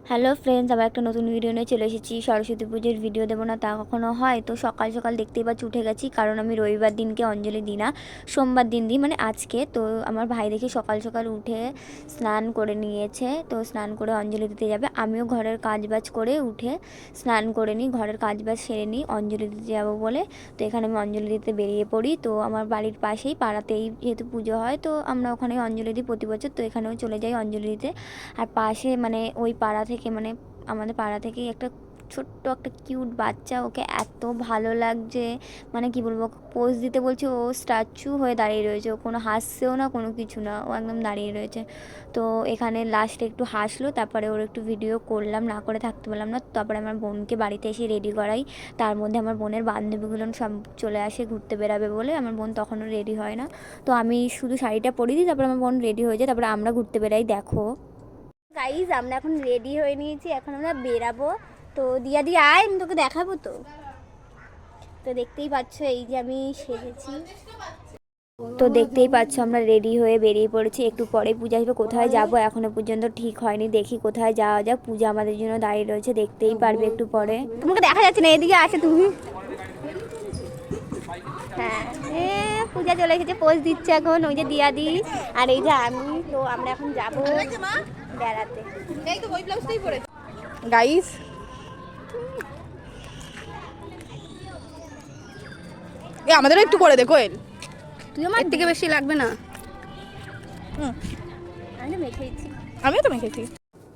Hello friends, আবার একটা নতুন ভিডিও নিয়ে চলে এসেছি। সরস্বতী পুজোর ভিডিও দেবো না তা কখনো হয়? তো সকাল সকাল দেখতেই পাচ্ছি উঠে গেছি, কারণ আমি রবিবার দিনকে অঞ্জলি দিই না, সোমবার দিন দিই, মানে আজকে। তো আমার ভাই দেখি সকাল সকাল উঠে স্নান করে নিয়েছে, তো স্নান করে অঞ্জলি দিতে যাবে। আমিও ঘরের কাজবাজ করে উঠে স্নান করে নিই, ঘরের কাজবাজ সেরে নিই অঞ্জলি দিতে যাবো বলে। তো এখানে আমি অঞ্জলি দিতে বেরিয়ে পড়ি। তো আমার বাড়ির পাশেই পাড়াতেই যেহেতু পুজো হয়, তো আমরা ওখানে অঞ্জলি দিই প্রতি বছর। তো এখানেও চলে যাই অঞ্জলি দিতে। আর পাশে মানে ওই পাড়া থেকে, মানে আমাদের পাড়া থেকেই একটা ছোট্ট একটা কিউট বাচ্চা, ওকে এত ভালো লাগছে, মানে কি বলবো, পোজ দিতে বলছি, ও স্ট্যাচু হয়ে দাঁড়িয়ে রয়েছে। ও কোনো হাসছেও না, কোনো কিছু না, ও একদম দাঁড়িয়ে রয়েছে। তো এখানে লাস্টে একটু হাসলো, তারপরে ওর একটু ভিডিও করলাম, না করে থাকতে পারলাম না। তারপরে আমার বোনকে বাড়িতে এসে রেডি করাই। তার মধ্যে আমার বোনের বান্ধবীগুলো সব চলে আসে ঘুরতে বেরাবে বলে। আমার বোন তখনও রেডি হয় না, তো আমি শুধু শাড়িটা পরিয়ে দিই, তারপরে আমার বোন রেডি হয়ে যায়, তারপরে আমরা ঘুরতে বেরাই। দেখো গাইজ, আমরা এখন রেডি হয়ে নিয়েছি, এখন আমরা বেরাবো। তো দিয়া দিয়া আয়, আমি তোকে দেখাবো। তো তো দেখতেই পাচ্ছ এই যে আমি সেজেছি। তো দেখতেই পাচ্ছ আমরা রেডি হয়ে বেরিয়ে পড়েছি। একটু পরে পূজা আসবে, কোথায় যাব এখনো পর্যন্ত ঠিক হয়নি, দেখি কোথায় যাওয়া যাক। পূজা আমাদের জন্য দাঁড়িয়ে রয়েছে, দেখতেই পারবে একটু পরে। তোমাকে দেখা যাচ্ছে না, এদিকে আসে তুমি। হ্যাঁ, পূজা চলে এসেছে, পোজ দিচ্ছে এখন ওই যে দিয়া দি, আর এই যে আমি। তো আমরা এখন যাবো বেড়াতে। গাইস, আমাদেরও একটু করে দে কোয়েল। তুই আমার থেকে বেশি লাগবে না। আমি মেখেছি। আমিও তো মেখেছি।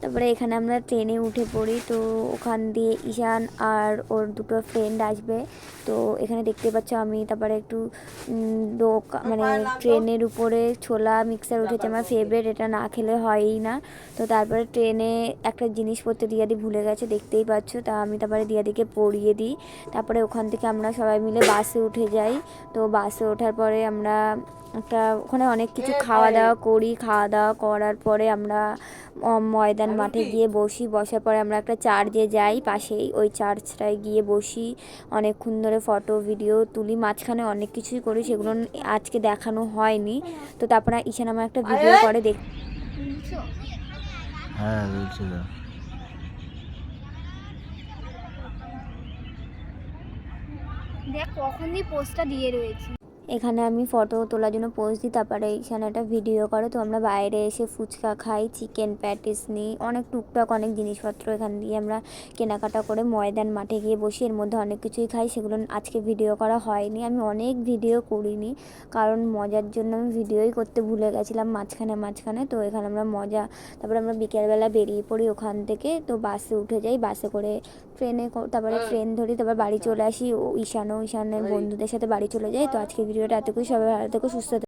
তারপরে এখানে আমরা ট্রেনে উঠে পড়ি। তো ওখান দিয়ে ঈশান আর ওর দুটো ফ্রেন্ড আসবে। তো এখানে দেখতে পাচ্ছ আমি তারপরে একটু মানে ট্রেনের উপরে ছোলা মিক্সার উঠেছে, আমার ফেভারিট, এটা না খেলে হয়ই না। তো তারপরে ট্রেনে একটা জিনিসপত্র দিয়াদি ভুলে গেছে, দেখতেই পাচ্ছ। তা আমি তারপরে দিয়াদিকে পরিয়ে দিই। তারপরে ওখান থেকে আমরা সবাই মিলে বাসে উঠে যাই। তো বাসে ওঠার পরে আমরা একটা ওখানে অনেক কিছু খাওয়া দাওয়া করি। খাওয়া দাওয়া করার পরে আমরা ময়দান মাঠে গিয়ে বসি। বসার পরে আমরা একটা চার্চে যাই পাশেই, ওই চার্চটায় গিয়ে বসি, অনেকক্ষণ ধরে ফটো ভিডিও তুলি, মাঝখানে অনেক কিছুই করি, সেগুলো আজকে দেখানো হয়নি। তো তারপরে ঈশান আমার একটা ভিডিও করে দেখ। হ্যাঁ বলছিল। দেখ কখন দিয়ে পোস্টটা দিয়ে রয়েছে। এখানে আমি ফটো তোলার জন্য পোস্ট দিই, তারপরে এখানে একটা ভিডিও করে। তো আমরা বাইরে এসে ফুচকা খাই, চিকেন প্যাটিস নিই, অনেক টুকটাক অনেক জিনিসপত্র এখান দিয়ে আমরা কেনাকাটা করে ময়দান মাঠে গিয়ে বসি। এর মধ্যে অনেক কিছুই খাই, সেগুলো আজকে ভিডিও করা হয়নি। আমি অনেক ভিডিও করিনি, কারণ মজার জন্য আমি ভিডিওই করতে ভুলে গেছিলাম মাঝখানে। তো এখানে আমরা মজা, তারপরে আমরা বিকেলবেলা বেরিয়ে পড়ি ওখান থেকে। তো বাসে উঠে যাই, বাসে করে ট্রেনে, তারপরে ট্রেন ধরি, তারপর বাড়ি চলে আসি। ও ঈশানের বন্ধুদের সাথে বাড়ি চলে যায়। তো আজকে ভিডিওটা এতটুকুই, সবাই ভালো থেকো, সুস্থ থেকো।